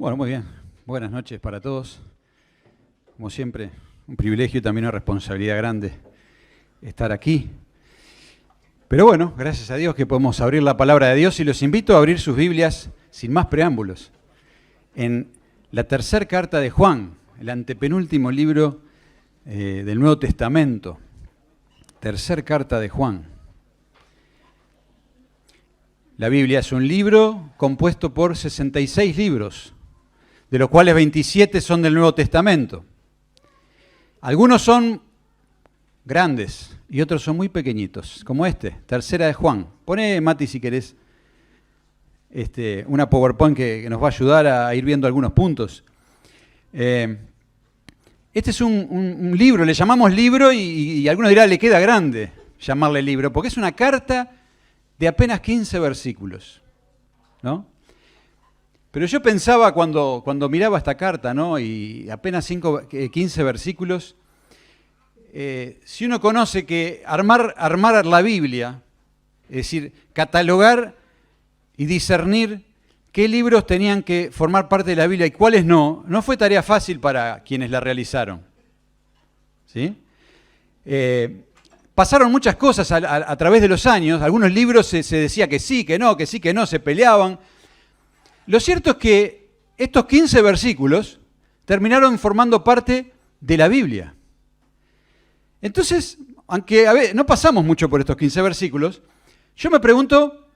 Bueno, muy bien. Buenas noches para todos. Como siempre, un privilegio y también una responsabilidad grande estar aquí. Pero bueno, gracias a Dios que podemos abrir la palabra de Dios y los invito a abrir sus Biblias sin más preámbulos. En la tercera carta de Juan, el antepenúltimo libro del Nuevo Testamento. Tercera carta de Juan. La Biblia es un libro compuesto por 66 libros, de los cuales 27 son del Nuevo Testamento. Algunos son grandes y otros son muy pequeñitos, como este, tercera de Juan. Poné, Mati, si querés, una PowerPoint que nos va a ayudar a ir viendo algunos puntos. Este es un libro, le llamamos libro y algunos dirán le queda grande llamarle libro, porque es una carta de apenas 15 versículos, ¿no? Pero yo pensaba cuando miraba esta carta, ¿no? Y apenas 15 versículos, si uno conoce que armar la Biblia, es decir, catalogar y discernir qué libros tenían que formar parte de la Biblia y cuáles no fue tarea fácil para quienes la realizaron, ¿sí? Pasaron muchas cosas a través de los años, algunos libros se decía que sí, que no, se peleaban. Lo cierto es que estos 15 versículos terminaron formando parte de la Biblia. Entonces, aunque no pasamos mucho por estos 15 versículos, yo me pregunto,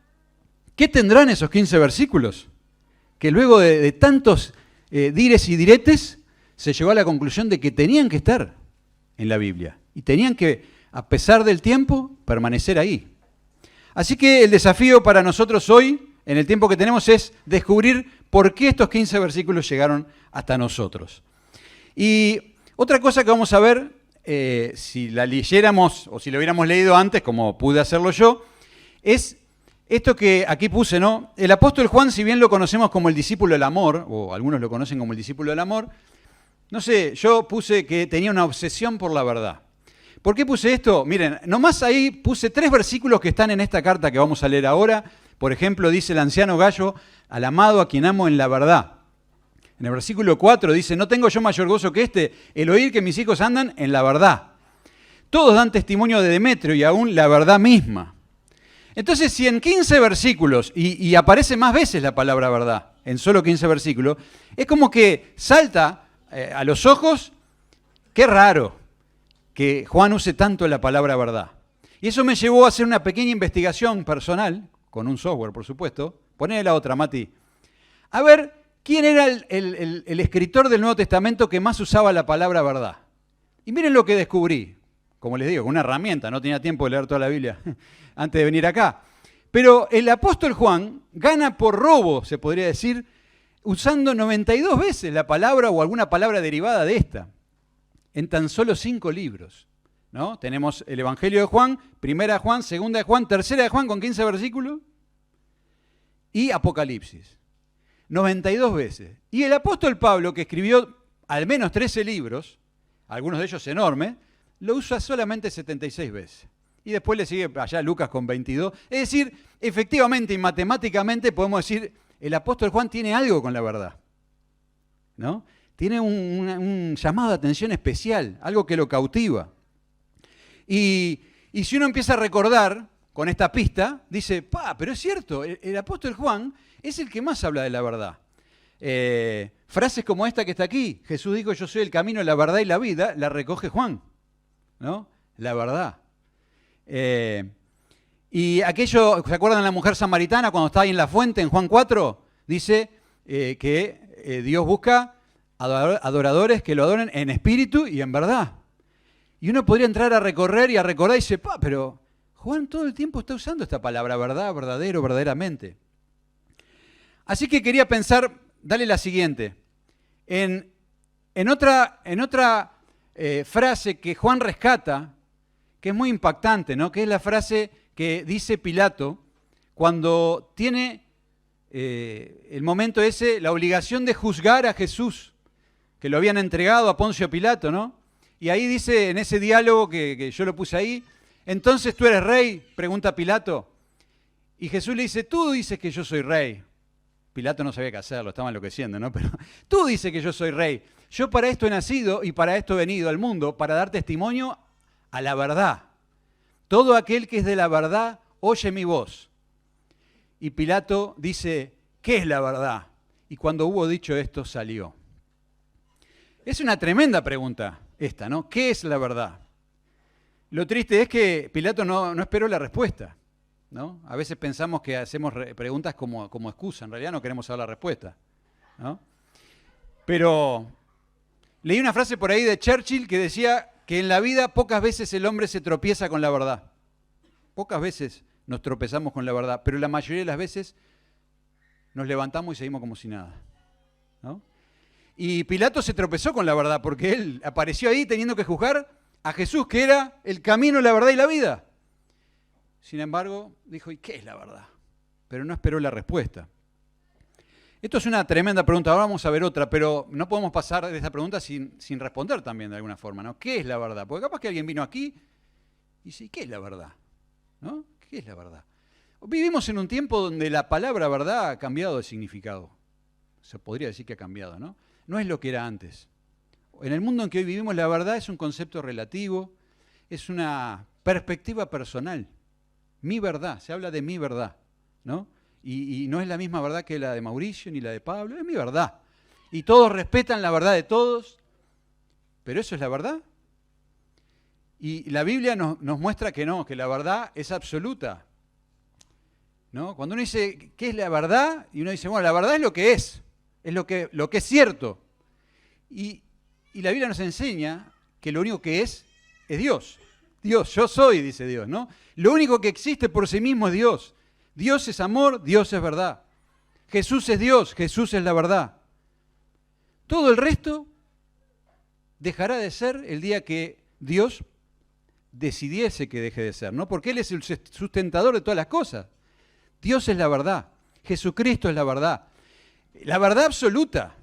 ¿qué tendrán esos 15 versículos? Que luego de tantos dires y diretes, se llegó a la conclusión de que tenían que estar en la Biblia y tenían que, a pesar del tiempo, permanecer ahí. Así que el desafío para nosotros hoy, en el tiempo que tenemos, es descubrir por qué estos 15 versículos llegaron hasta nosotros. Y otra cosa que vamos a ver, si la leyéramos o si lo hubiéramos leído antes, como pude hacerlo yo, es esto que aquí puse, ¿no? El apóstol Juan, si bien lo conocemos como el discípulo del amor, o algunos lo conocen como el discípulo del amor, no sé, yo puse que tenía una obsesión por la verdad. ¿Por qué puse esto? Miren, nomás ahí puse 3 versículos que están en esta carta que vamos a leer ahora. Por ejemplo, dice el anciano Gallo, al amado a quien amo en la verdad. En el versículo 4 dice, no tengo yo mayor gozo que este, el oír que mis hijos andan en la verdad. Todos dan testimonio de Demetrio y aún la verdad misma. Entonces, si en 15 versículos, y aparece más veces la palabra verdad, en solo 15 versículos, es como que salta a los ojos, qué raro que Juan use tanto la palabra verdad. Y eso me llevó a hacer una pequeña investigación personal, con un software, por supuesto. Poné la otra, Mati. A ver, ¿quién era el escritor del Nuevo Testamento que más usaba la palabra verdad? Y miren lo que descubrí. Como les digo, con una herramienta, no tenía tiempo de leer toda la Biblia antes de venir acá. Pero el apóstol Juan gana por robo, se podría decir, usando 92 veces la palabra o alguna palabra derivada de esta, en tan solo 5 libros, ¿no? Tenemos el Evangelio de Juan, primera de Juan, segunda de Juan, tercera de Juan con 15 versículos y Apocalipsis, 92 veces. Y el apóstol Pablo, que escribió al menos 13 libros, algunos de ellos enormes, lo usa solamente 76 veces. Y después le sigue allá Lucas con 22. Es decir, efectivamente y matemáticamente podemos decir, el apóstol Juan tiene algo con la verdad, ¿no? Tiene un llamado de atención especial, algo que lo cautiva. Y si uno empieza a recordar con esta pista, dice, pero es cierto, el apóstol Juan es el que más habla de la verdad. Frases como esta que está aquí, Jesús dijo, yo soy el camino, la verdad y la vida, la recoge Juan, ¿no? La verdad. Y aquello, ¿se acuerdan de la mujer samaritana cuando está ahí en la fuente, en Juan 4? Dice que Dios busca adoradores que lo adoren en espíritu y en verdad. Y uno podría entrar a recorrer y dice, pero Juan todo el tiempo está usando esta palabra, verdad, verdadero, verdaderamente. Así que quería pensar, dale la siguiente. En otra frase que Juan rescata, que es muy impactante, ¿no? Que es la frase que dice Pilato cuando tiene el momento ese, la obligación de juzgar a Jesús, que lo habían entregado a Poncio Pilato, ¿no? Y ahí dice, en ese diálogo que yo lo puse ahí, entonces tú eres rey, pregunta Pilato. Y Jesús le dice, tú dices que yo soy rey. Pilato no sabía qué hacer, lo estaba enloqueciendo, ¿no? Pero tú dices que yo soy rey. Yo para esto he nacido y para esto he venido al mundo, para dar testimonio a la verdad. Todo aquel que es de la verdad, oye mi voz. Y Pilato dice, ¿qué es la verdad? Y cuando hubo dicho esto, salió. Es una tremenda pregunta esta, ¿no? ¿Qué es la verdad? Lo triste es que Pilato no esperó la respuesta, ¿no? A veces pensamos que hacemos preguntas como excusa, en realidad no queremos saber la respuesta, ¿no? Pero leí una frase por ahí de Churchill que decía que en la vida pocas veces el hombre se tropieza con la verdad. Pocas veces nos tropezamos con la verdad, pero la mayoría de las veces nos levantamos y seguimos como si nada, ¿no? Y Pilato se tropezó con la verdad porque él apareció ahí teniendo que juzgar a Jesús, que era el camino, la verdad y la vida. Sin embargo, dijo, ¿y qué es la verdad? Pero no esperó la respuesta. Esto es una tremenda pregunta, ahora vamos a ver otra, pero no podemos pasar de esta pregunta sin responder también de alguna forma, ¿no? ¿Qué es la verdad? Porque capaz que alguien vino aquí y dice, ¿qué es la verdad? ¿No? ¿Qué es la verdad? Vivimos en un tiempo donde la palabra verdad ha cambiado de significado. Se podría decir que ha cambiado, ¿no? No es lo que era antes. En el mundo en que hoy vivimos, la verdad es un concepto relativo, es una perspectiva personal. Mi verdad, se habla de mi verdad, ¿no? Y no es la misma verdad que la de Mauricio ni la de Pablo, es mi verdad. Y todos respetan la verdad de todos, pero ¿eso es la verdad? Y la Biblia nos muestra que no, que la verdad es absoluta, ¿no? Cuando uno dice, ¿qué es la verdad? Y uno dice, bueno, la verdad es lo que es lo que es cierto. Y la Biblia nos enseña que lo único que es Dios. Dios, yo soy, dice Dios, ¿no? Lo único que existe por sí mismo es Dios. Dios es amor, Dios es verdad. Jesús es Dios, Jesús es la verdad. Todo el resto dejará de ser el día que Dios decidiese que deje de ser, ¿no? Porque Él es el sustentador de todas las cosas. Dios es la verdad, Jesucristo es la verdad absoluta.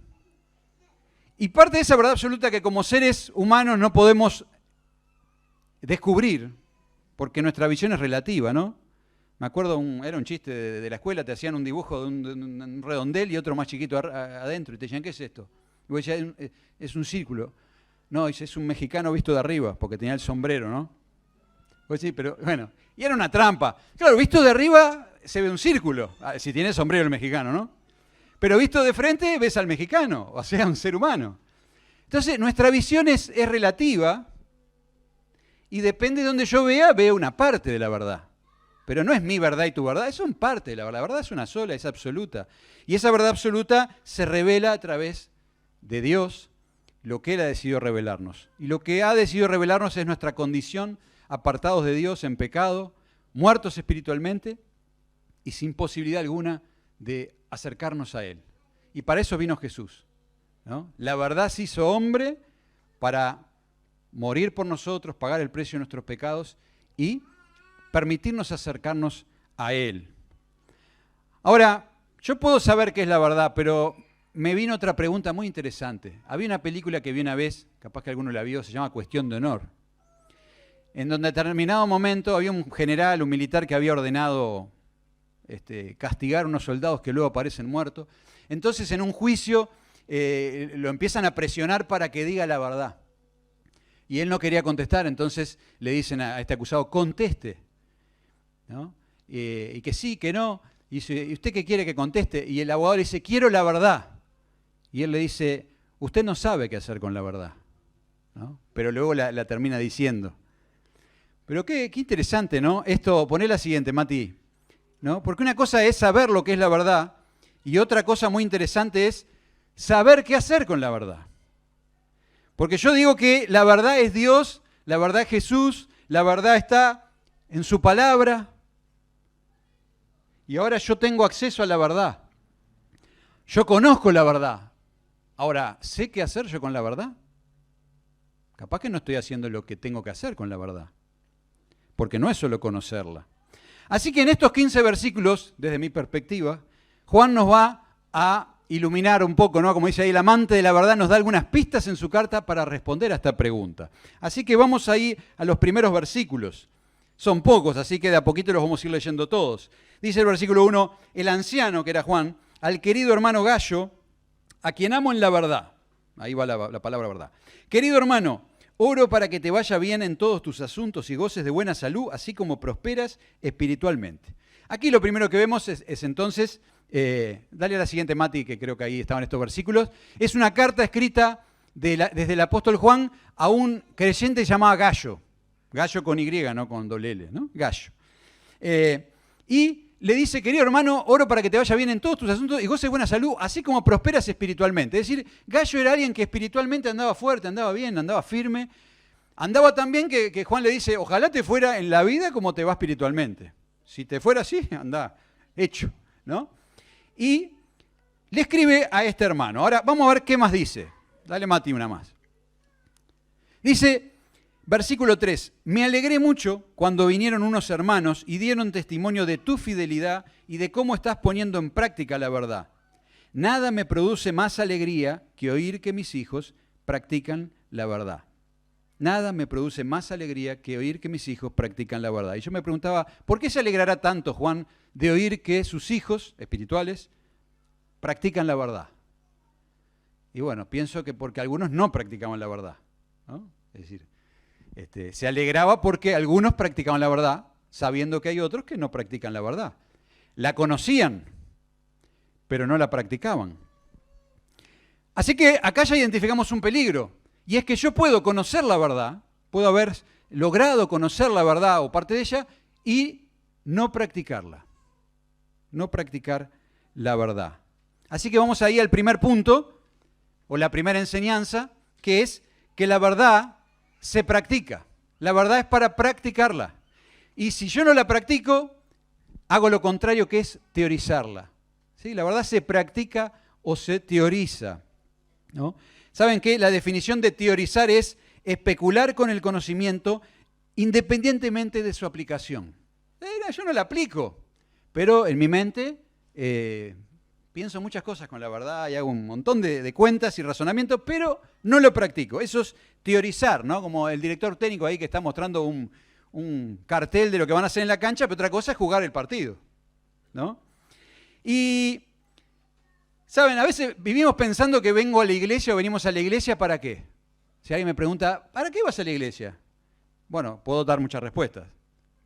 Y parte de esa verdad absoluta que como seres humanos no podemos descubrir, porque nuestra visión es relativa, ¿no? Me acuerdo, era un chiste de la escuela, te hacían un dibujo de un redondel y otro más chiquito adentro, y te decían, ¿qué es esto? Y vos decías, es un círculo. No, es un mexicano visto de arriba, porque tenía el sombrero, ¿no? Vos decís, pero bueno, y era una trampa. Claro, visto de arriba se ve un círculo, si tiene sombrero el mexicano, ¿no? Pero visto de frente ves al mexicano, o sea, un ser humano. Entonces, nuestra visión es relativa y depende de donde yo veo una parte de la verdad. Pero no es mi verdad y tu verdad, son parte de la verdad. La verdad es una sola, es absoluta. Y esa verdad absoluta se revela a través de Dios, lo que Él ha decidido revelarnos. Y lo que ha decidido revelarnos es nuestra condición, apartados de Dios en pecado, muertos espiritualmente y sin posibilidad alguna de acercarnos a Él. Y para eso vino Jesús, ¿no? La verdad se hizo hombre para morir por nosotros, pagar el precio de nuestros pecados y permitirnos acercarnos a Él. Ahora, yo puedo saber qué es la verdad, pero me vino otra pregunta muy interesante. Había una película que vi una vez, capaz que alguno la vio, se llama Cuestión de Honor, en donde a determinado momento había un general, un militar que había ordenado castigar a unos soldados que luego aparecen muertos. Entonces, en un juicio, lo empiezan a presionar para que diga la verdad. Y él no quería contestar, entonces le dicen a este acusado, conteste, ¿no? Y que sí, que no. Y dice, ¿y usted qué quiere que conteste? Y el abogado le dice, quiero la verdad. Y él le dice, usted no sabe qué hacer con la verdad, ¿no? Pero luego la termina diciendo. Pero qué interesante, ¿no? Esto, poné la siguiente, Mati, ¿no? Porque una cosa es saber lo que es la verdad y otra cosa muy interesante es saber qué hacer con la verdad. Porque yo digo que la verdad es Dios, la verdad es Jesús, la verdad está en su palabra. Y ahora yo tengo acceso a la verdad. Yo conozco la verdad. Ahora, ¿sé qué hacer yo con la verdad? Capaz que no estoy haciendo lo que tengo que hacer con la verdad. Porque no es solo conocerla. Así que en estos 15 versículos, desde mi perspectiva, Juan nos va a iluminar un poco, ¿no? Como dice ahí, el amante de la verdad nos da algunas pistas en su carta para responder a esta pregunta. Así que vamos ahí a los primeros versículos. Son pocos, así que de a poquito los vamos a ir leyendo todos. Dice el versículo 1, el anciano, que era Juan, al querido hermano Gallo, a quien amo en la verdad. Ahí va la palabra verdad. Querido hermano, oro para que te vaya bien en todos tus asuntos y goces de buena salud, así como prosperas espiritualmente. Aquí lo primero que vemos es entonces, dale a la siguiente, Mati, que creo que ahí estaban estos versículos. Es una carta escrita desde el apóstol Juan a un creyente llamado Gallo. Gallo con Y, no con doble L, ¿no? Gallo. Y le dice, querido hermano, oro para que te vaya bien en todos tus asuntos y goces de buena salud, así como prosperas espiritualmente. Es decir, Gallo era alguien que espiritualmente andaba fuerte, andaba bien, andaba firme. Andaba tan bien que Juan le dice, ojalá te fuera en la vida como te va espiritualmente. Si te fuera así, anda, hecho, ¿no? Y le escribe a este hermano. Ahora, vamos a ver qué más dice. Dale, Mati, una más. Dice, versículo 3, me alegré mucho cuando vinieron unos hermanos y dieron testimonio de tu fidelidad y de cómo estás poniendo en práctica la verdad. Nada me produce más alegría que oír que mis hijos practican la verdad. Nada me produce más alegría que oír que mis hijos practican la verdad. Y yo me preguntaba, ¿por qué se alegrará tanto Juan de oír que sus hijos espirituales practican la verdad? Y bueno, pienso que porque algunos no practicaban la verdad, ¿no? Es decir, se alegraba porque algunos practicaban la verdad, sabiendo que hay otros que no practican la verdad. La conocían, pero no la practicaban. Así que acá ya identificamos un peligro, y es que yo puedo conocer la verdad, puedo haber logrado conocer la verdad o parte de ella, y no practicarla. No practicar la verdad. Así que vamos ahí al primer punto, o la primera enseñanza, que es que la verdad se practica. La verdad es para practicarla. Y si yo no la practico, hago lo contrario, que es teorizarla. ¿Sí? La verdad se practica o se teoriza, ¿no? ¿Saben qué? La definición de teorizar es especular con el conocimiento independientemente de su aplicación. Yo no la aplico, pero en mi mente pienso muchas cosas con la verdad y hago un montón de cuentas y razonamientos, pero no lo practico. Eso es teorizar, ¿no? Como el director técnico ahí que está mostrando un cartel de lo que van a hacer en la cancha, pero otra cosa es jugar el partido, ¿no? Y, ¿saben? A veces vivimos pensando que vengo a la iglesia o venimos a la iglesia ¿para qué? Si alguien me pregunta, ¿para qué vas a la iglesia? Bueno, puedo dar muchas respuestas.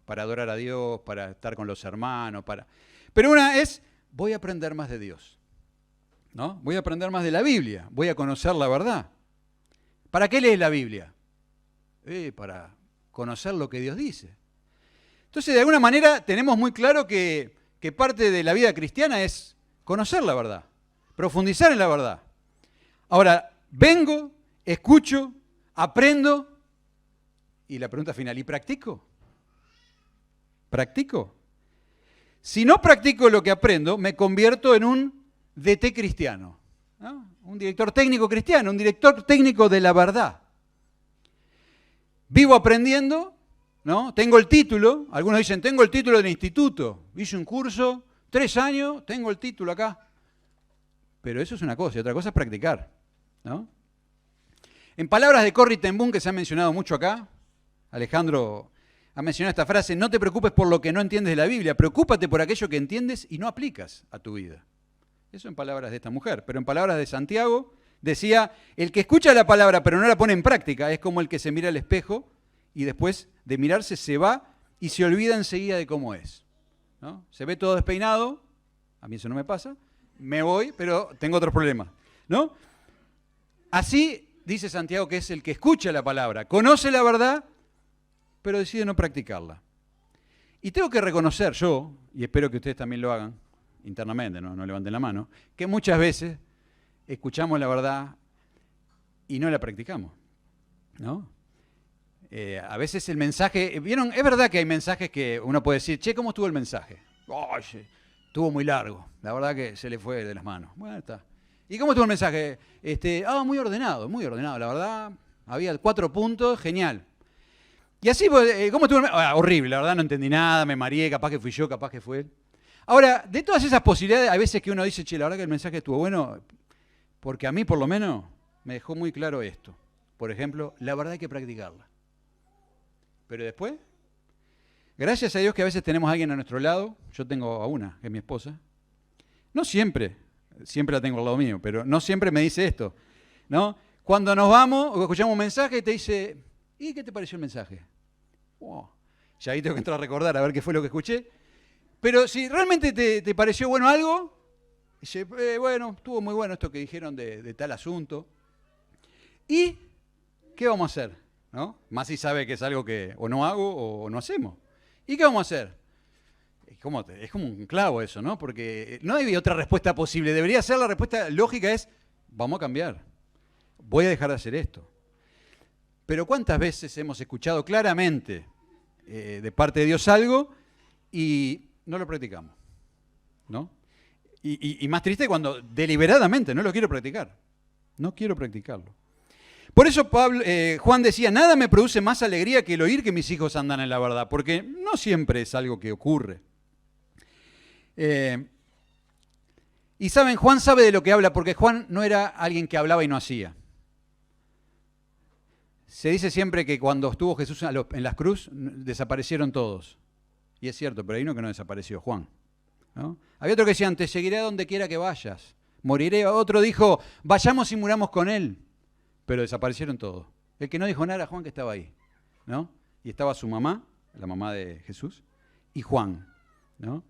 Para adorar a Dios, para estar con los hermanos, Pero una es, voy a aprender más de Dios, ¿no? Voy a aprender más de la Biblia, voy a conocer la verdad. ¿Para qué lees la Biblia? Para conocer lo que Dios dice. Entonces, de alguna manera, tenemos muy claro que parte de la vida cristiana es conocer la verdad, profundizar en la verdad. Ahora, vengo, escucho, aprendo, y la pregunta final, ¿y practico? ¿Practico? Si no practico lo que aprendo, me convierto en un DT cristiano, ¿no? Un director técnico cristiano, un director técnico de la verdad. Vivo aprendiendo, ¿no? Tengo el título, algunos dicen, tengo el título del instituto, hice un curso, 3 años, tengo el título acá. Pero eso es una cosa, y otra cosa es practicar, ¿no? En palabras de Corrie ten Boom, que se ha mencionado mucho acá, Alejandro ha mencionado esta frase, no te preocupes por lo que no entiendes de la Biblia, preocúpate por aquello que entiendes y no aplicas a tu vida. Eso en palabras de esta mujer, pero en palabras de Santiago decía, el que escucha la palabra pero no la pone en práctica es como el que se mira al espejo y después de mirarse se va y se olvida enseguida de cómo es, ¿no? Se ve todo despeinado, a mí eso no me pasa, me voy, pero tengo otros problemas, ¿no? Así dice Santiago que es el que escucha la palabra, conoce la verdad, pero decide no practicarla. Y tengo que reconocer yo, y espero que ustedes también lo hagan internamente, no levanten la mano, que muchas veces escuchamos la verdad y no la practicamos, ¿no? A veces el mensaje, ¿vieron? Es verdad que hay mensajes que uno puede decir, che, ¿cómo estuvo el mensaje? Oye, estuvo muy largo, la verdad que se le fue de las manos. Bueno, está. ¿Y cómo estuvo el mensaje? Muy ordenado, la verdad, había 4 puntos, genial. Y así, ¿cómo estuvo? Horrible, la verdad no entendí nada, me mareé, capaz que fui yo, capaz que fue él. Ahora, de todas esas posibilidades, hay veces que uno dice, che, la verdad que el mensaje estuvo bueno, porque a mí por lo menos me dejó muy claro esto. Por ejemplo, la verdad hay que practicarla. Pero después, gracias a Dios que a veces tenemos a alguien a nuestro lado, yo tengo a una, que es mi esposa, no siempre siempre la tengo al lado mío, pero no siempre me dice esto, ¿no? Cuando nos vamos o escuchamos un mensaje, te dice, ¿y qué te pareció el mensaje? Wow. Ya ahí tengo que entrar a recordar a ver qué fue lo que escuché. Pero si realmente te pareció bueno algo, dice, bueno, estuvo muy bueno esto que dijeron de tal asunto. ¿Y qué vamos a hacer? ¿No? Más si sabe que es algo que o no hago o no hacemos. ¿Y qué vamos a hacer? Es como un clavo eso, ¿no? Porque no hay otra respuesta posible. Debería ser la respuesta lógica es, vamos a cambiar. Voy a dejar de hacer esto. Pero ¿cuántas veces hemos escuchado claramente de parte de Dios algo y no lo practicamos? ¿No? Y más triste cuando deliberadamente no lo quiero practicar. No quiero practicarlo. Por eso Juan decía, nada me produce más alegría que el oír que mis hijos andan en la verdad, porque no siempre es algo que ocurre. Y saben, Juan sabe de lo que habla, porque Juan no era alguien que hablaba y no hacía. Se dice siempre que cuando estuvo Jesús en la cruz, desaparecieron todos. Y es cierto, pero hay uno que no desapareció, Juan, ¿no? Había otro que decía, te seguiré a donde quiera que vayas. Moriré. Otro dijo, vayamos y muramos con él. Pero desaparecieron todos. El que no dijo nada era Juan, que estaba ahí, ¿no? Y estaba su mamá, la mamá de Jesús, y Juan, ¿no?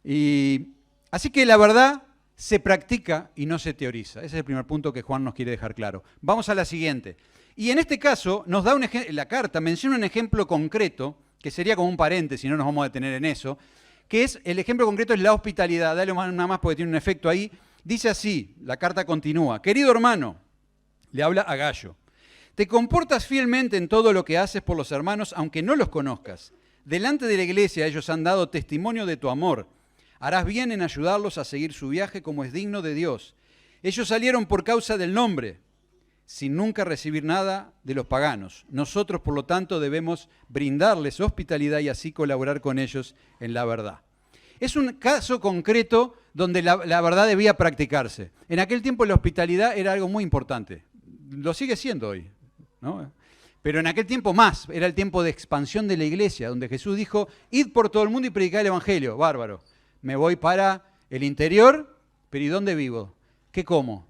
Y así que la verdad se practica y no se teoriza. Ese es el primer punto que Juan nos quiere dejar claro. Vamos a la siguiente. Y en este caso nos da la carta menciona un ejemplo concreto, que sería como un paréntesis, no nos vamos a detener en eso, que es, el ejemplo concreto es la hospitalidad. Dale una más porque tiene un efecto ahí. Dice así, la carta continúa. Querido hermano, le habla a Gallo, te comportas fielmente en todo lo que haces por los hermanos, aunque no los conozcas. Delante de la iglesia ellos han dado testimonio de tu amor. Harás bien en ayudarlos a seguir su viaje como es digno de Dios. Ellos salieron por causa del nombre, sin nunca recibir nada de los paganos. Nosotros, por lo tanto, debemos brindarles hospitalidad y así colaborar con ellos en la verdad. Es un caso concreto donde la verdad debía practicarse. En aquel tiempo la hospitalidad era algo muy importante. Lo sigue siendo hoy, ¿no? Pero en aquel tiempo más, era el tiempo de expansión de la iglesia, donde Jesús dijo, id por todo el mundo y predicad el evangelio. Bárbaro. Me voy para el interior, pero ¿y dónde vivo? ¿Qué como?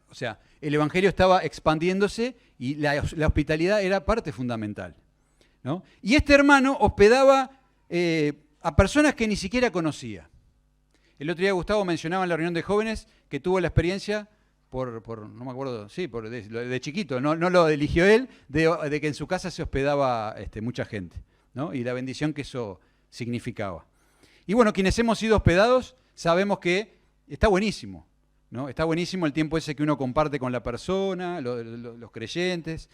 O sea, el evangelio estaba expandiéndose y la hospitalidad era parte fundamental, ¿no? Y este hermano hospedaba a personas que ni siquiera conocía. El otro día Gustavo mencionaba en la reunión de jóvenes que tuvo la experiencia no me acuerdo, sí, de chiquito, no lo eligió él, de que en su casa se hospedaba mucha gente, ¿no? Y la bendición que eso significaba. Y bueno, quienes hemos sido hospedados sabemos que está buenísimo, ¿no? Está buenísimo el tiempo ese que uno comparte con la persona, los creyentes.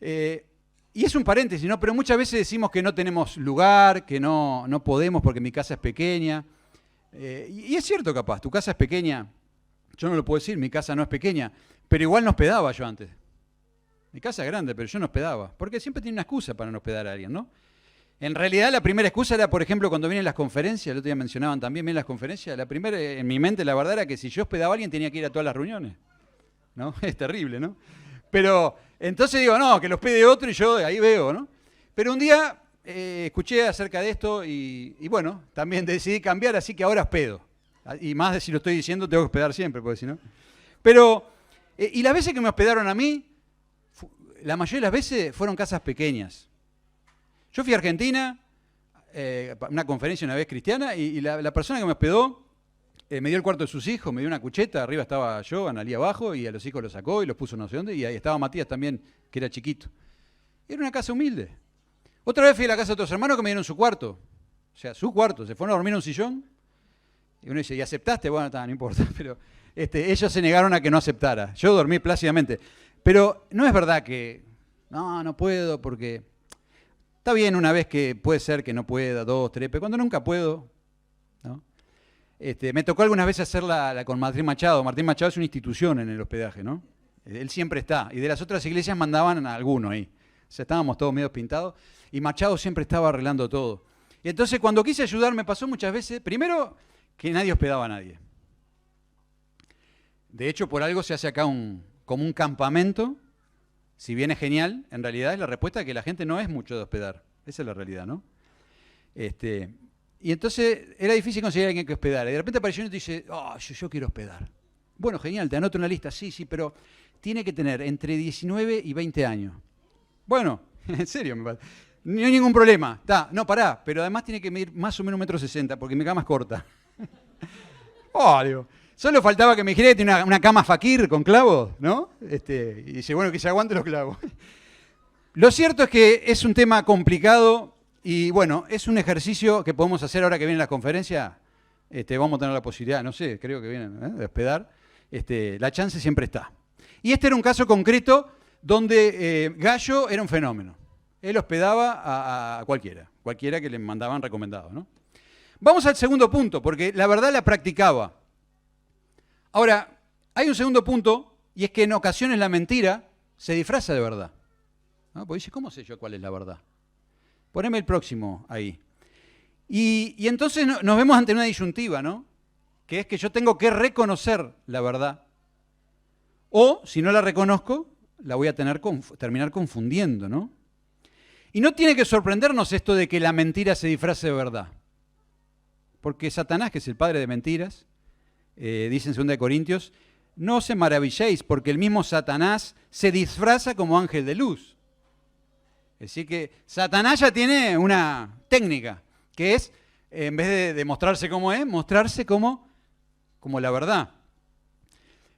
Y es un paréntesis, ¿no? Pero muchas veces decimos que no tenemos lugar, que no podemos porque mi casa es pequeña. Y es cierto capaz, tu casa es pequeña. Yo no lo puedo decir, mi casa no es pequeña, pero igual no hospedaba yo antes. Mi casa es grande, pero yo no hospedaba, porque siempre tiene una excusa para no hospedar a alguien, ¿no? En realidad la primera excusa era, por ejemplo, cuando vienen las conferencias, el otro día mencionaban también, vienen las conferencias, la primera en mi mente la verdad era que si yo hospedaba a alguien tenía que ir a todas las reuniones, ¿no? Es terrible, ¿no? Pero entonces digo, no, que lo hospede otro y yo ahí veo, ¿no? Pero un día escuché acerca de esto y bueno, también decidí cambiar, así que ahora hospedo. Y más de si lo estoy diciendo, tengo que hospedar siempre, porque si no. Pero, y las veces que me hospedaron a mí, la mayoría de las veces fueron casas pequeñas. Yo fui a Argentina, una conferencia una vez cristiana, y la persona que me hospedó me dio el cuarto de sus hijos, me dio una cucheta, arriba estaba yo, Analí abajo, y a los hijos los sacó y los puso no sé dónde, y ahí estaba Matías también, que era chiquito. Era una casa humilde. Otra vez fui a la casa de otros hermanos que me dieron su cuarto. O sea, su cuarto, se fueron a dormir en un sillón. Y uno dice, ¿y aceptaste? Bueno, no importa, pero ellos se negaron a que no aceptara. Yo dormí plácidamente. Pero no es verdad que, no puedo porque... Está bien una vez que puede ser que no pueda, 2, 3, pero cuando nunca puedo, ¿no? Me tocó algunas veces hacerla con Martín Machado. Martín Machado es una institución en el hospedaje, ¿no? Él siempre está. Y de las otras iglesias mandaban a alguno ahí. O sea, estábamos todos medio pintados. Y Machado siempre estaba arreglando todo. Y entonces cuando quise ayudar me pasó muchas veces, primero, que nadie hospedaba a nadie. De hecho, por algo se hace acá como un campamento. Si bien es genial, en realidad es la respuesta que la gente no es mucho de hospedar. Esa es la realidad, ¿no? Y entonces era difícil conseguir a alguien que hospedara. Y de repente apareció uno y te dice, oh, yo quiero hospedar. Bueno, genial, te anoto en una lista. Sí, pero tiene que tener entre 19 y 20 años. Bueno, en serio, no hay ningún problema. No, pará, pero además tiene que medir más o menos 1,60 m, porque mi cama es corta. Oh, digo, solo faltaba que me dijera que tiene una cama fakir con clavos, ¿no? Y dice, bueno, que se aguante los clavos. Lo cierto es que es un tema complicado y, bueno, es un ejercicio que podemos hacer ahora que vienen las conferencias. Vamos a tener la posibilidad, no sé, creo que vienen, de hospedar. La chance siempre está. Y este era un caso concreto donde Gallo era un fenómeno. Él hospedaba a cualquiera que le mandaban recomendado, ¿no? Vamos al segundo punto, porque la verdad la practicaba. Ahora, hay un segundo punto, y es que en ocasiones la mentira se disfraza de verdad, ¿no? Porque dice, ¿cómo sé yo cuál es la verdad? Poneme el próximo ahí. Y entonces nos vemos ante una disyuntiva, ¿no? Que es que yo tengo que reconocer la verdad. O, si no la reconozco, la voy a terminar confundiendo, ¿no? Y no tiene que sorprendernos esto de que la mentira se disfrace de verdad. Porque Satanás, que es el padre de mentiras, dice en 2 Corintios, no os maravilléis, porque el mismo Satanás se disfraza como ángel de luz. Es decir, que Satanás ya tiene una técnica, que es, en vez de mostrarse como es, mostrarse como la verdad.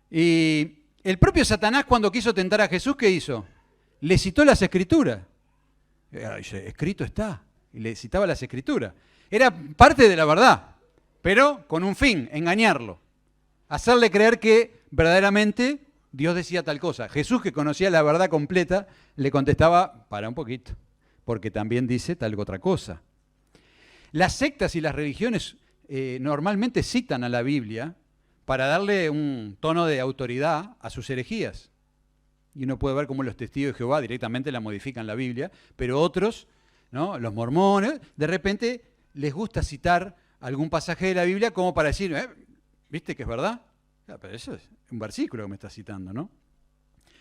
Y el propio Satanás, cuando quiso tentar a Jesús, ¿qué hizo? Le citó las Escrituras. Dice, escrito está. Y le citaba las Escrituras. Era parte de la verdad, pero con un fin, engañarlo. Hacerle creer que verdaderamente Dios decía tal cosa. Jesús, que conocía la verdad completa, le contestaba, para un poquito, porque también dice tal otra cosa. Las sectas y las religiones normalmente citan a la Biblia para darle un tono de autoridad a sus herejías. Y uno puede ver cómo los testigos de Jehová directamente la modifican la Biblia, pero otros, ¿no? Los mormones, de repente les gusta citar algún pasaje de la Biblia como para decir, ¿viste que es verdad? Pero eso es un versículo que me está citando, ¿no?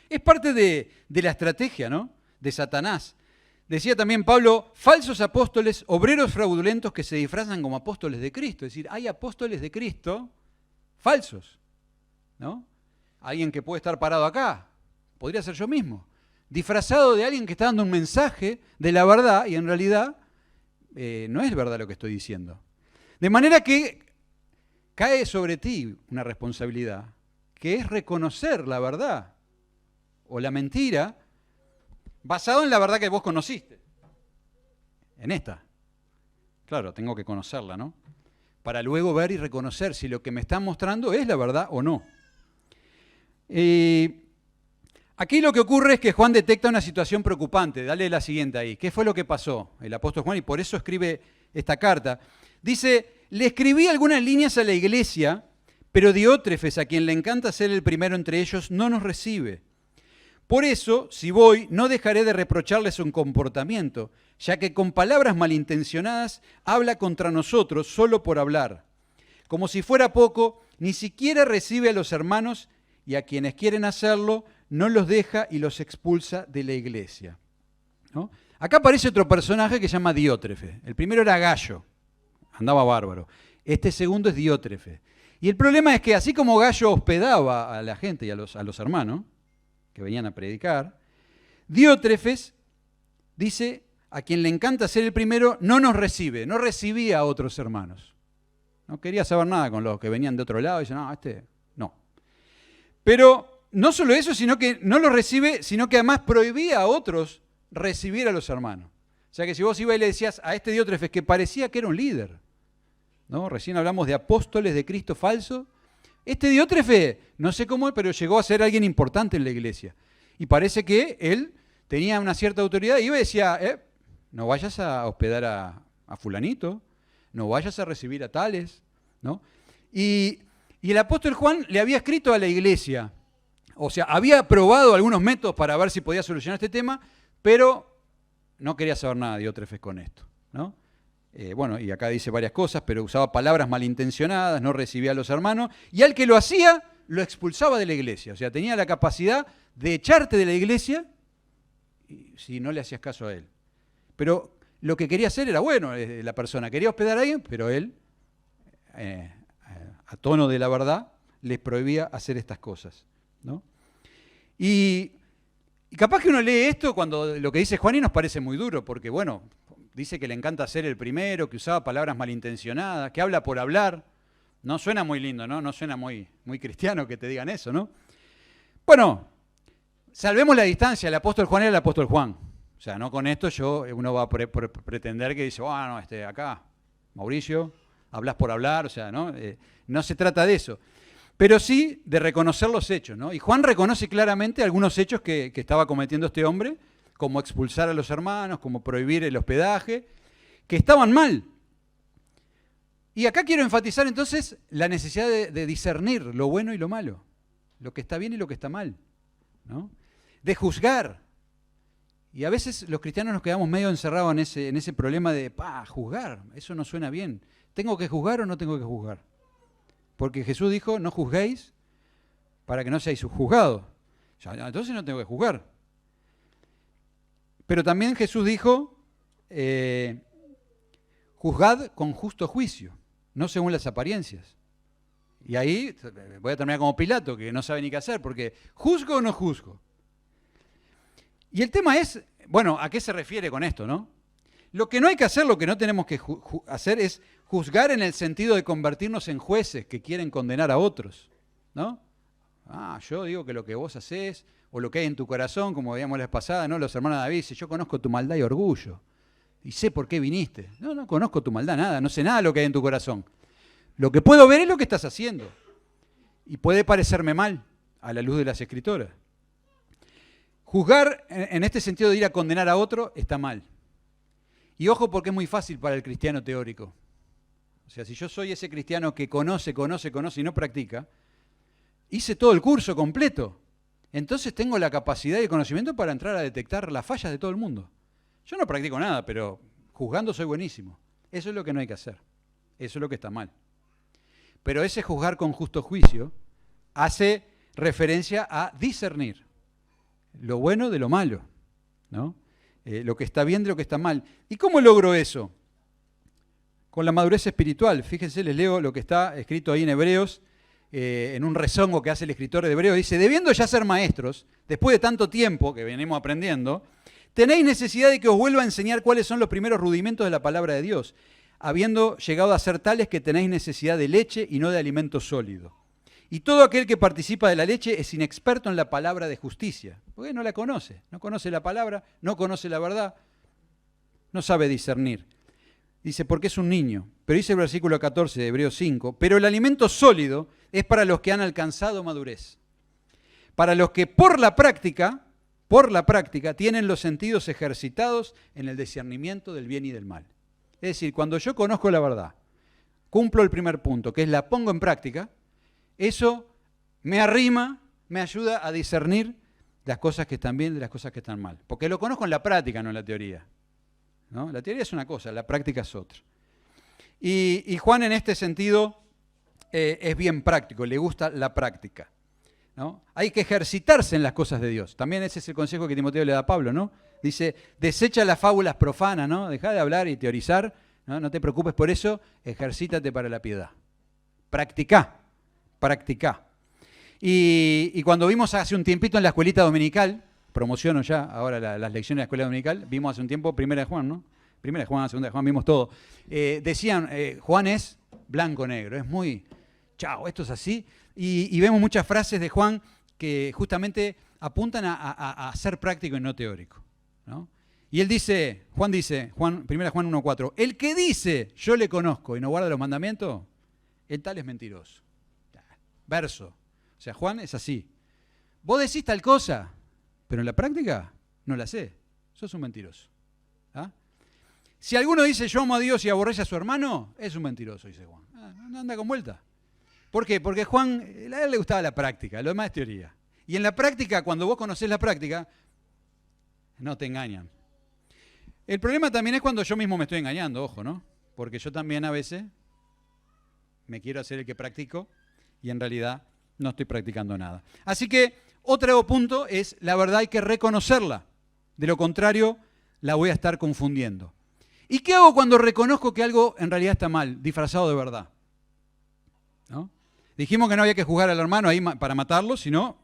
Es parte de la estrategia, ¿no? De Satanás. Decía también Pablo, falsos apóstoles, obreros fraudulentos que se disfrazan como apóstoles de Cristo. Es decir, hay apóstoles de Cristo falsos, ¿no? Alguien que puede estar parado acá, podría ser yo mismo, disfrazado de alguien que está dando un mensaje de la verdad y en realidad no es verdad lo que estoy diciendo. De manera que cae sobre ti una responsabilidad, que es reconocer la verdad o la mentira basado en la verdad que vos conociste. En esta. Claro, tengo que conocerla, ¿no? Para luego ver y reconocer si lo que me están mostrando es la verdad o no. Aquí lo que ocurre es que Juan detecta una situación preocupante. Dale la siguiente ahí. ¿Qué fue lo que pasó? El apóstol Juan, y por eso escribe esta carta. Dice, le escribí algunas líneas a la iglesia, pero Diótrefes, a quien le encanta ser el primero entre ellos, no nos recibe. Por eso, si voy, no dejaré de reprocharles su comportamiento, ya que con palabras malintencionadas habla contra nosotros solo por hablar. Como si fuera poco, ni siquiera recibe a los hermanos y a quienes quieren hacerlo, no los deja y los expulsa de la iglesia, ¿no? Acá aparece otro personaje que se llama Diótrefes. El primero era Gallo, andaba bárbaro. Este segundo es Diótrefes. Y el problema es que así como Gallo hospedaba a la gente y a los hermanos que venían a predicar, Diótrefes dice, a quien le encanta ser el primero, no nos recibe, no recibía a otros hermanos. No quería saber nada con los que venían de otro lado, y dice, no, no. Pero no solo eso, sino que no los recibe, sino que además prohibía a otros recibir a los hermanos. O sea que si vos ibas y le decías a este Diótrefes que parecía que era un líder, ¿no? Recién hablamos de apóstoles de Cristo falsos. Este Diótrefes, no sé cómo, pero llegó a ser alguien importante en la iglesia. Y parece que él tenía una cierta autoridad y iba y decía, no vayas a hospedar a fulanito, no vayas a recibir a tales, ¿no? Y el apóstol Juan le había escrito a la iglesia, o sea, había probado algunos métodos para ver si podía solucionar este tema, pero no quería saber nada de Diótrefes con esto, ¿no? Bueno, y acá dice varias cosas, pero usaba palabras malintencionadas, no recibía a los hermanos, y al que lo hacía, lo expulsaba de la iglesia. O sea, tenía la capacidad de echarte de la iglesia si no le hacías caso a él. Pero lo que quería hacer era bueno, la persona quería hospedar a alguien, pero él, a tono de la verdad, les prohibía hacer estas cosas, ¿no? Y capaz que uno lee esto cuando lo que dice Juan y nos parece muy duro, porque bueno, dice que le encanta ser el primero, que usaba palabras malintencionadas, que habla por hablar. No suena muy lindo, ¿no? No suena muy cristiano que te digan eso, ¿no? Bueno, salvemos la distancia, el apóstol Juan era el apóstol Juan. O sea, no con esto uno va a pretender que dice, no, acá, Mauricio, hablas por hablar, o sea, ¿no? No se trata de eso. Pero sí de reconocer los hechos, ¿no? Y Juan reconoce claramente algunos hechos que estaba cometiendo este hombre, como expulsar a los hermanos, como prohibir el hospedaje, que estaban mal. Y acá quiero enfatizar entonces la necesidad de discernir lo bueno y lo malo, lo que está bien y lo que está mal, ¿no? De juzgar. Y a veces los cristianos nos quedamos medio encerrados en ese problema de, juzgar, eso no suena bien. ¿Tengo que juzgar o no tengo que juzgar? Porque Jesús dijo, no juzguéis para que no seáis juzgados. Entonces no tengo que juzgar. Pero también Jesús dijo, juzgad con justo juicio, no según las apariencias. Y ahí voy a terminar como Pilato, que no sabe ni qué hacer, porque ¿juzgo o no juzgo? Y el tema es, bueno, ¿a qué se refiere con esto, no? Lo que no hay que hacer, lo que no tenemos que hacer es juzgar en el sentido de convertirnos en jueces que quieren condenar a otros, ¿no? Yo digo que lo que vos hacés, o lo que hay en tu corazón, como veíamos la vez pasada, ¿no? Los hermanos de David dicen, yo conozco tu maldad y orgullo, y sé por qué viniste. No conozco tu maldad, nada, no sé nada de lo que hay en tu corazón. Lo que puedo ver es lo que estás haciendo. Y puede parecerme mal a la luz de las Escrituras. Juzgar en este sentido de ir a condenar a otro está mal. Y ojo porque es muy fácil para el cristiano teórico. O sea, si yo soy ese cristiano que conoce y no practica, hice todo el curso completo. Entonces tengo la capacidad y el conocimiento para entrar a detectar las fallas de todo el mundo. Yo no practico nada, pero juzgando soy buenísimo. Eso es lo que no hay que hacer. Eso es lo que está mal. Pero ese juzgar con justo juicio hace referencia a discernir lo bueno de lo malo, ¿no? Lo que está bien de lo que está mal. ¿Y cómo logro eso? Con la madurez espiritual. Fíjense, les leo lo que está escrito ahí en Hebreos, en un rezongo que hace el escritor de Hebreos. Dice, debiendo ya ser maestros, después de tanto tiempo que venimos aprendiendo, tenéis necesidad de que os vuelva a enseñar cuáles son los primeros rudimentos de la palabra de Dios, habiendo llegado a ser tales que tenéis necesidad de leche y no de alimento sólido. Y todo aquel que participa de la leche es inexperto en la palabra de justicia, porque no la conoce, no conoce la palabra, no conoce la verdad, no sabe discernir. Dice, porque es un niño. Pero dice el versículo 14 de Hebreos 5, pero el alimento sólido es para los que han alcanzado madurez, para los que por la práctica, tienen los sentidos ejercitados en el discernimiento del bien y del mal. Es decir, cuando yo conozco la verdad, cumplo el primer punto, que es la pongo en práctica, eso me arrima, me ayuda a discernir las cosas que están bien de las cosas que están mal. Porque lo conozco en la práctica, no en la teoría, ¿no? La teoría es una cosa, la práctica es otra. Y Juan en este sentido es bien práctico, le gusta la práctica, ¿no? Hay que ejercitarse en las cosas de Dios. También ese es el consejo que Timoteo le da a Pablo, ¿no? Dice, desecha las fábulas profanas, ¿no? Deja de hablar y teorizar, ¿no? No te preocupes por eso, ejercítate para la piedad. Practicá. Y cuando vimos hace un tiempito en la escuelita dominical, promociono ya ahora las lecciones de la escuela dominical, vimos hace un tiempo Primera de Juan, ¿no? Primera de Juan, Segunda de Juan, vimos todo. Decían, Juan es blanco-negro, es muy, chao, esto es así. Y vemos muchas frases de Juan que justamente apuntan a ser práctico y no teórico, ¿no? Y él dice, Primera de Juan 1:4, el que dice, yo le conozco y no guarda los mandamientos, el tal es mentiroso. Verso. O sea, Juan es así. Vos decís tal cosa, pero en la práctica no la sé. Sos un mentiroso. ¿Ah? Si alguno dice yo amo a Dios y aborrece a su hermano, es un mentiroso, dice Juan. No anda con vuelta. ¿Por qué? Porque Juan, a él le gustaba la práctica, lo demás es teoría. Y en la práctica, cuando vos conocés la práctica, no te engañan. El problema también es cuando yo mismo me estoy engañando, ojo, ¿no? Porque yo también a veces me quiero hacer el que practico y en realidad no estoy practicando nada. Así que otro punto es, la verdad hay que reconocerla. De lo contrario, la voy a estar confundiendo. ¿Y qué hago cuando reconozco que algo en realidad está mal, disfrazado de verdad? ¿No? Dijimos que no había que juzgar al hermano ahí para matarlo, sino,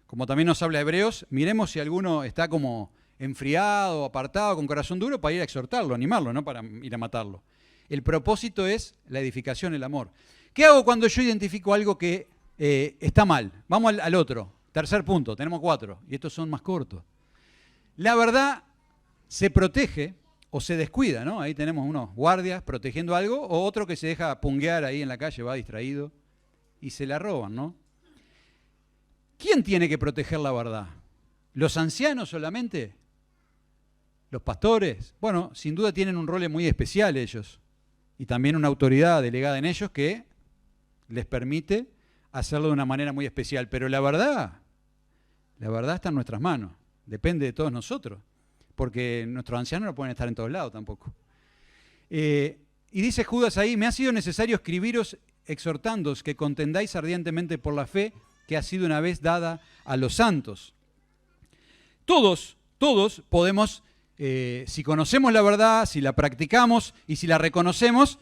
como también nos habla Hebreos, miremos si alguno está como enfriado, apartado, con corazón duro, para ir a exhortarlo, animarlo, no para ir a matarlo. El propósito es la edificación, el amor. ¿Qué hago cuando yo identifico algo que está mal? Vamos al otro. Tercer punto, tenemos 4, y estos son más cortos. La verdad se protege o se descuida, ¿no? Ahí tenemos unos guardias protegiendo algo, o otro que se deja punguear ahí en la calle, va distraído, y se la roban, ¿no? ¿Quién tiene que proteger la verdad? ¿Los ancianos solamente? ¿Los pastores? Bueno, sin duda tienen un rol muy especial ellos, y también una autoridad delegada en ellos que les permite hacerlo de una manera muy especial. Pero la verdad está en nuestras manos, depende de todos nosotros, porque nuestros ancianos no pueden estar en todos lados tampoco. Y dice Judas ahí, me ha sido necesario escribiros exhortándoos que contendáis ardientemente por la fe que ha sido una vez dada a los santos. Todos podemos, si conocemos la verdad, si la practicamos y si la reconocemos,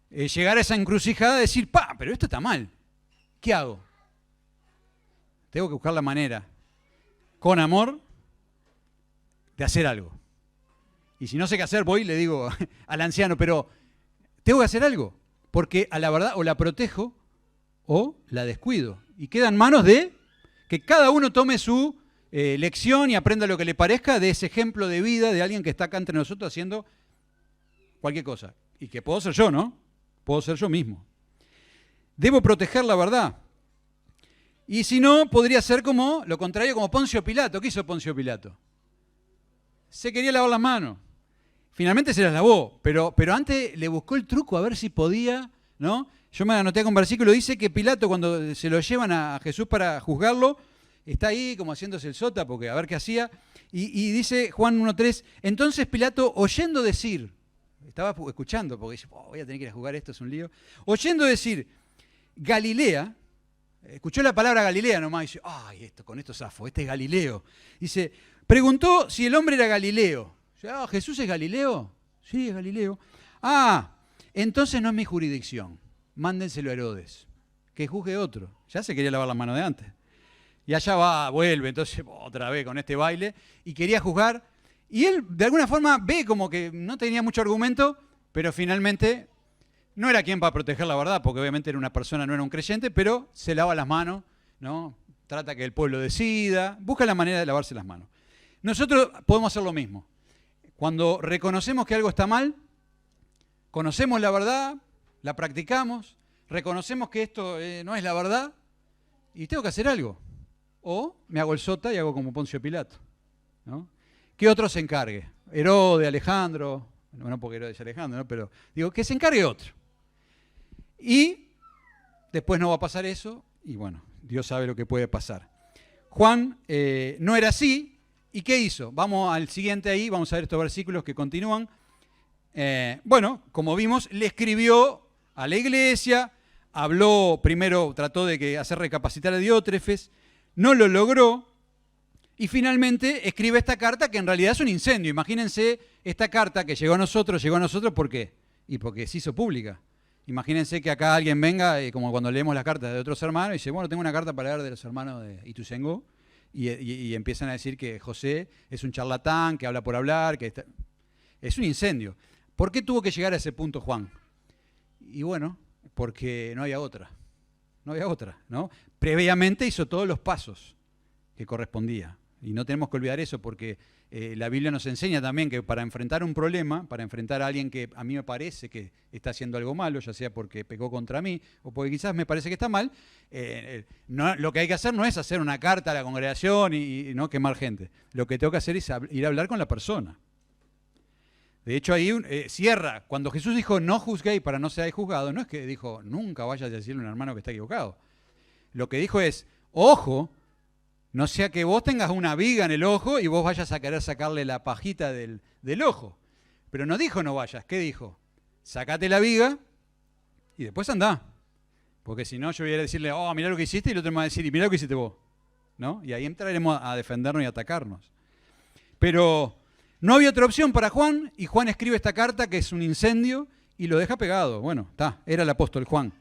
llegar a esa encrucijada de decir, pero esto está mal. ¿Qué hago? Tengo que buscar la manera, con amor, de hacer algo. Y si no sé qué hacer, voy y le digo al anciano, pero tengo que hacer algo, porque a la verdad o la protejo o la descuido. Y queda en manos de que cada uno tome su lección y aprenda lo que le parezca de ese ejemplo de vida de alguien que está acá entre nosotros haciendo cualquier cosa. Y que puedo ser yo, ¿no? Puedo ser yo mismo. Debo proteger la verdad. Y si no, podría ser como lo contrario, como Poncio Pilato. ¿Qué hizo Poncio Pilato? Se quería lavar las manos. Finalmente se las lavó, pero antes le buscó el truco a ver si podía, ¿no? Yo me anoté con un versículo, dice que Pilato cuando se lo llevan a Jesús para juzgarlo, está ahí como haciéndose el sota, porque a ver qué hacía, y dice Juan 1.3, entonces Pilato oyendo decir, estaba escuchando, porque dice, voy a tener que ir a jugar esto, es un lío, oyendo decir, Galilea, escuchó la palabra Galilea nomás, y dice, con esto zafo, este es Galileo. Dice, preguntó si el hombre era Galileo. ¿Jesús es Galileo? Sí, es Galileo. Entonces no es mi jurisdicción. Mándenselo a Herodes, que juzgue otro. Ya se quería lavar las manos de antes. Y allá vuelve, entonces otra vez con este baile, y quería juzgar. Y él, de alguna forma, ve como que no tenía mucho argumento, pero finalmente no era quien para proteger la verdad, porque obviamente era una persona, no era un creyente, pero se lava las manos, ¿no? Trata que el pueblo decida, busca la manera de lavarse las manos. Nosotros podemos hacer lo mismo. Cuando reconocemos que algo está mal, conocemos la verdad, la practicamos, reconocemos que esto no es la verdad y tengo que hacer algo. O me hago el sota y hago como Poncio Pilato, ¿no? Que otro se encargue. Herodes, Alejandro, no porque Herodes es Alejandro, ¿no? Pero digo, que se encargue otro. Y después no va a pasar eso y bueno, Dios sabe lo que puede pasar. Juan no era así. ¿Y qué hizo? Vamos al siguiente ahí, vamos a ver estos versículos que continúan. Bueno, como vimos, le escribió a la iglesia, habló, primero trató de hacer recapacitar a Diótrefes, no lo logró, y finalmente escribe esta carta que en realidad es un incendio. Imagínense esta carta que llegó a nosotros, ¿por qué? Y porque se hizo pública. Imagínense que acá alguien venga, como cuando leemos las cartas de otros hermanos, y dice, bueno, tengo una carta para leer de los hermanos de Ituzaingó, y empiezan a decir que José es un charlatán, que habla por hablar, es un incendio. ¿Por qué tuvo que llegar a ese punto Juan? Y bueno, porque no había otra, ¿no? Previamente hizo todos los pasos que correspondía. Y no tenemos que olvidar eso porque la Biblia nos enseña también que para enfrentar un problema, para enfrentar a alguien que a mí me parece que está haciendo algo malo, ya sea porque pecó contra mí o porque quizás me parece que está mal, lo que hay que hacer no es hacer una carta a la congregación y no quemar gente. Lo que tengo que hacer es ir a hablar con la persona. De hecho, ahí cierra. Cuando Jesús dijo no juzguéis para no seáis juzgados, no es que dijo nunca vayas a decirle a un hermano que está equivocado. Lo que dijo es, ojo, no sea que vos tengas una viga en el ojo y vos vayas a querer sacarle la pajita del ojo. Pero no dijo no vayas, ¿qué dijo? Sácate la viga y después andá. Porque si no yo voy a decirle, mirá lo que hiciste, y el otro me va a decir, y mirá lo que hiciste vos, ¿no? Y ahí entraremos a defendernos y atacarnos. Pero No había otra opción para Juan, y Juan escribe esta carta que es un incendio y lo deja pegado. Bueno, era el apóstol Juan.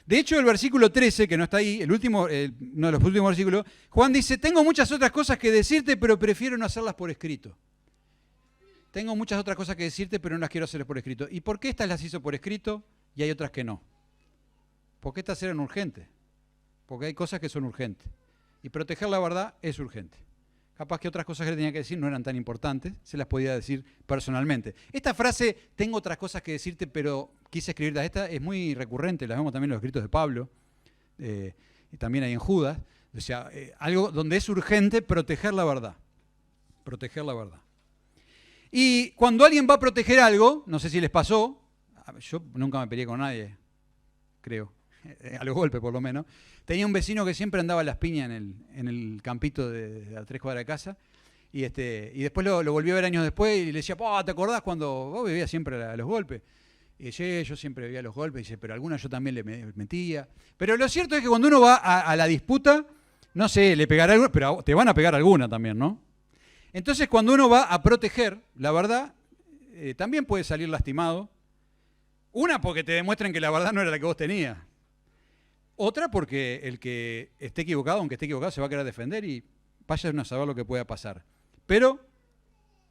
De hecho, el versículo 13, que no está ahí, uno de los últimos versículos, Juan dice, tengo muchas otras cosas que decirte, pero prefiero no hacerlas por escrito. Tengo muchas otras cosas que decirte, pero no las quiero hacer por escrito. ¿Y por qué estas las hizo por escrito y hay otras que no? Porque estas eran urgentes. Porque hay cosas que son urgentes. Y proteger la verdad es urgente. Capaz que otras cosas que le tenía que decir no eran tan importantes, se las podía decir personalmente. Esta frase, tengo otras cosas que decirte, pero quise escribirlas. Esta es muy recurrente, la vemos también en los escritos de Pablo, y también ahí en Judas. O sea, algo donde es urgente proteger la verdad. Proteger la verdad. Y cuando alguien va a proteger algo, no sé si les pasó, yo nunca me peleé con nadie, creo, a los golpes por lo menos. Tenía un vecino que siempre andaba a las piñas en el campito de a 3 cuadras de casa, y después lo volví a ver años después y le decía, ¿te acordás cuando vos vivías siempre a los golpes? Y decía, yo siempre vivía a los golpes, y dice, pero algunas yo también le metía. Pero lo cierto es que cuando uno va a la disputa, no sé, le pegará alguna, pero te van a pegar alguna también, ¿no? Entonces, cuando uno va a proteger la verdad, también puede salir lastimado. Una, porque te demuestren que la verdad no era la que vos tenías. Otra, porque el que esté equivocado, aunque esté equivocado, se va a querer defender y vaya a saber lo que pueda pasar. Pero,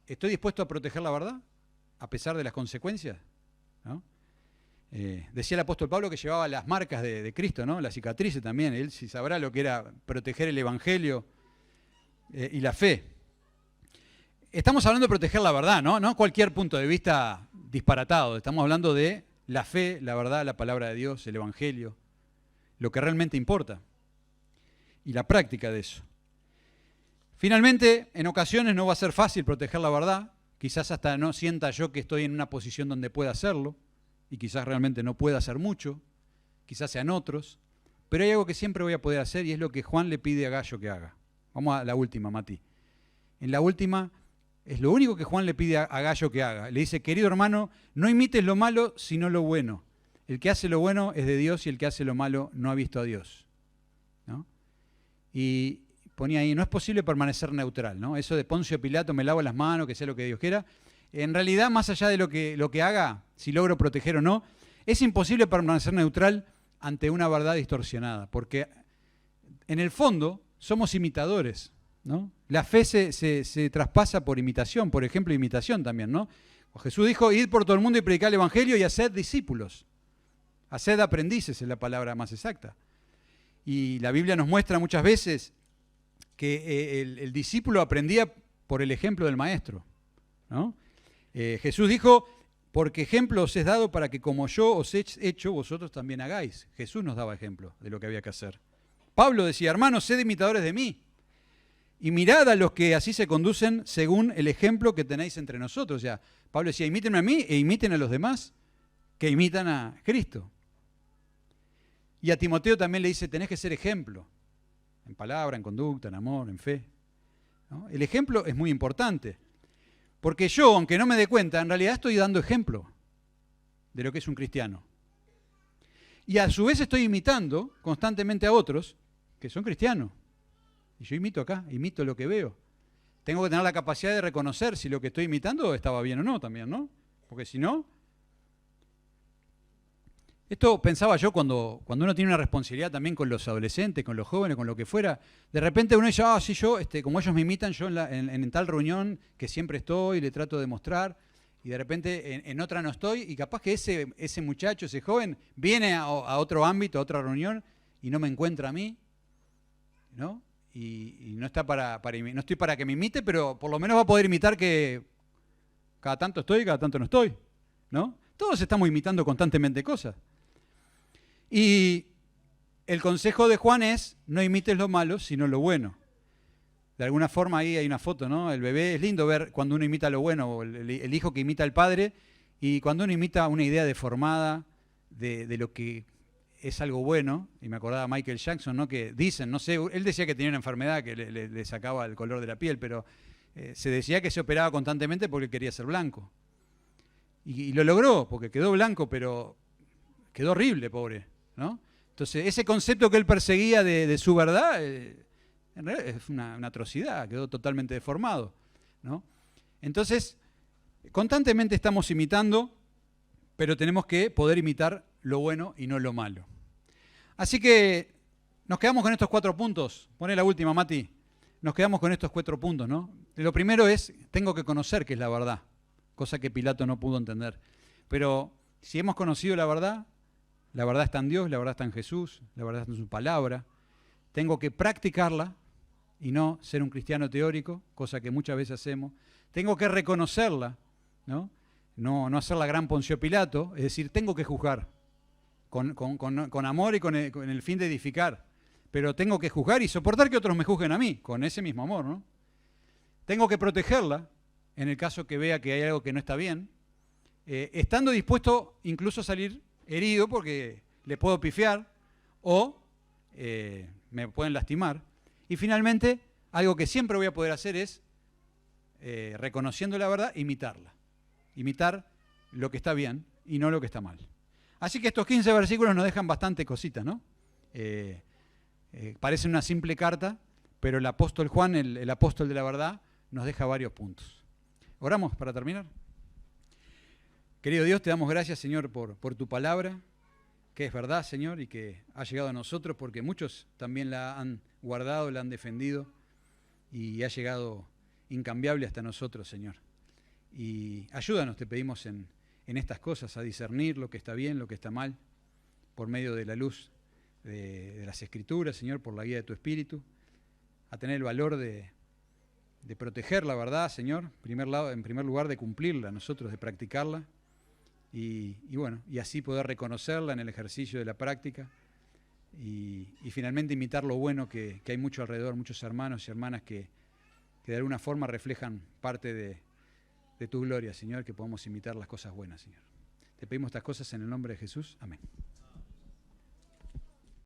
¿estoy dispuesto a proteger la verdad? A pesar de las consecuencias, ¿no? Decía el apóstol Pablo que llevaba las marcas de Cristo, ¿no? Las cicatrices también. Él sí sabrá lo que era proteger el evangelio y la fe. Estamos hablando de proteger la verdad, ¿no? No cualquier punto de vista disparatado. Estamos hablando de la fe, la verdad, la palabra de Dios, el evangelio, lo que realmente importa y la práctica de eso. Finalmente, en ocasiones no va a ser fácil proteger la verdad. Quizás hasta no sienta yo que estoy en una posición donde pueda hacerlo y quizás realmente no pueda hacer mucho. Quizás sean otros. Pero hay algo que siempre voy a poder hacer y es lo que Juan le pide a Gallo que haga. Vamos a la última, Mati. En la última es lo único que Juan le pide a Gallo que haga. Le dice, querido hermano, no imites lo malo, sino lo bueno. El que hace lo bueno es de Dios y el que hace lo malo no ha visto a Dios, ¿no? Y ponía ahí, no es posible permanecer neutral, ¿no? Eso de Poncio Pilato, me lavo las manos, que sea lo que Dios quiera. En realidad, más allá de lo que haga, si logro proteger o no, es imposible permanecer neutral ante una verdad distorsionada, porque en el fondo somos imitadores, ¿no? La fe se traspasa por imitación, por ejemplo, imitación también, ¿no? Jesús dijo, id por todo el mundo y predicar el evangelio y haced discípulos. Haced aprendices es la palabra más exacta. Y la Biblia nos muestra muchas veces que el discípulo aprendía por el ejemplo del maestro, ¿no? Jesús dijo, porque ejemplo os es dado para que como yo os he hecho, vosotros también hagáis. Jesús nos daba ejemplo de lo que había que hacer. Pablo decía, hermanos, sed imitadores de mí. Y mirad a los que así se conducen según el ejemplo que tenéis entre nosotros. O sea, Pablo decía, imítenme a mí e imiten a los demás que imitan a Cristo. Y a Timoteo también le dice, tenés que ser ejemplo, en palabra, en conducta, en amor, en fe, ¿no? El ejemplo es muy importante, porque yo, aunque no me dé cuenta, en realidad estoy dando ejemplo de lo que es un cristiano. Y a su vez estoy imitando constantemente a otros que son cristianos. Y yo imito acá, imito lo que veo. Tengo que tener la capacidad de reconocer si lo que estoy imitando estaba bien o no también, ¿no? Porque si no... Esto pensaba yo cuando uno tiene una responsabilidad también con los adolescentes, con los jóvenes, con lo que fuera. De repente uno dice, sí, yo, como ellos me imitan, yo en tal reunión que siempre estoy, le trato de mostrar, y de repente en otra no estoy, y capaz que ese muchacho, ese joven, viene a otro ámbito, a otra reunión, y no me encuentra a mí, ¿no? Y no está no estoy para que me imite, pero por lo menos va a poder imitar que cada tanto estoy, cada tanto no estoy, ¿no? Todos estamos imitando constantemente cosas. Y el consejo de Juan es, no imites lo malo, sino lo bueno. De alguna forma ahí hay una foto, ¿no? El bebé, es lindo ver cuando uno imita lo bueno, o el hijo que imita al padre, y cuando uno imita una idea deformada de lo que es algo bueno, y me acordaba Michael Jackson, ¿no? Que dicen, no sé, él decía que tenía una enfermedad que le sacaba el color de la piel, pero se decía que se operaba constantemente porque quería ser blanco. Y lo logró, porque quedó blanco, pero quedó horrible, pobre, ¿no? Entonces, ese concepto que él perseguía de su verdad, en realidad es una atrocidad, quedó totalmente deformado, ¿no? Entonces, constantemente estamos imitando, pero tenemos que poder imitar lo bueno y no lo malo. Así que nos quedamos con estos 4 puntos. Poné la última, Mati. Nos quedamos con estos 4 puntos, ¿no? Lo primero es, tengo que conocer qué es la verdad, cosa que Pilato no pudo entender. Pero si hemos conocido la verdad está en Dios, la verdad está en Jesús, la verdad está en su palabra. Tengo que practicarla y no ser un cristiano teórico, cosa que muchas veces hacemos. Tengo que reconocerla, ¿no? No hacer la gran Poncio Pilato, es decir, tengo que juzgar con amor y con el fin de edificar. Pero tengo que juzgar y soportar que otros me juzguen a mí, con ese mismo amor, ¿no? Tengo que protegerla en el caso que vea que hay algo que no está bien, estando dispuesto incluso a salir herido porque le puedo pifiar o me pueden lastimar. Y finalmente, algo que siempre voy a poder hacer es, reconociendo la verdad, imitarla. Imitar lo que está bien y no lo que está mal. Así que estos 15 versículos nos dejan bastante cositas, ¿no? Parece una simple carta, pero el apóstol Juan, el apóstol de la verdad, nos deja varios puntos. ¿Oramos para terminar? Querido Dios, te damos gracias, Señor, por tu palabra, que es verdad, Señor, y que ha llegado a nosotros porque muchos también la han guardado, la han defendido y ha llegado incambiable hasta nosotros, Señor. Y ayúdanos, te pedimos en estas cosas, a discernir lo que está bien, lo que está mal, por medio de la luz de las Escrituras, Señor, por la guía de tu Espíritu, a tener el valor de proteger la verdad, Señor, en primer lugar de cumplirla nosotros, de practicarla, y bueno, y así poder reconocerla en el ejercicio de la práctica, y finalmente imitar lo bueno que hay mucho alrededor, muchos hermanos y hermanas que de alguna forma reflejan parte de tu gloria, Señor, que podamos imitar las cosas buenas, Señor. Te pedimos estas cosas en el nombre de Jesús. Amén.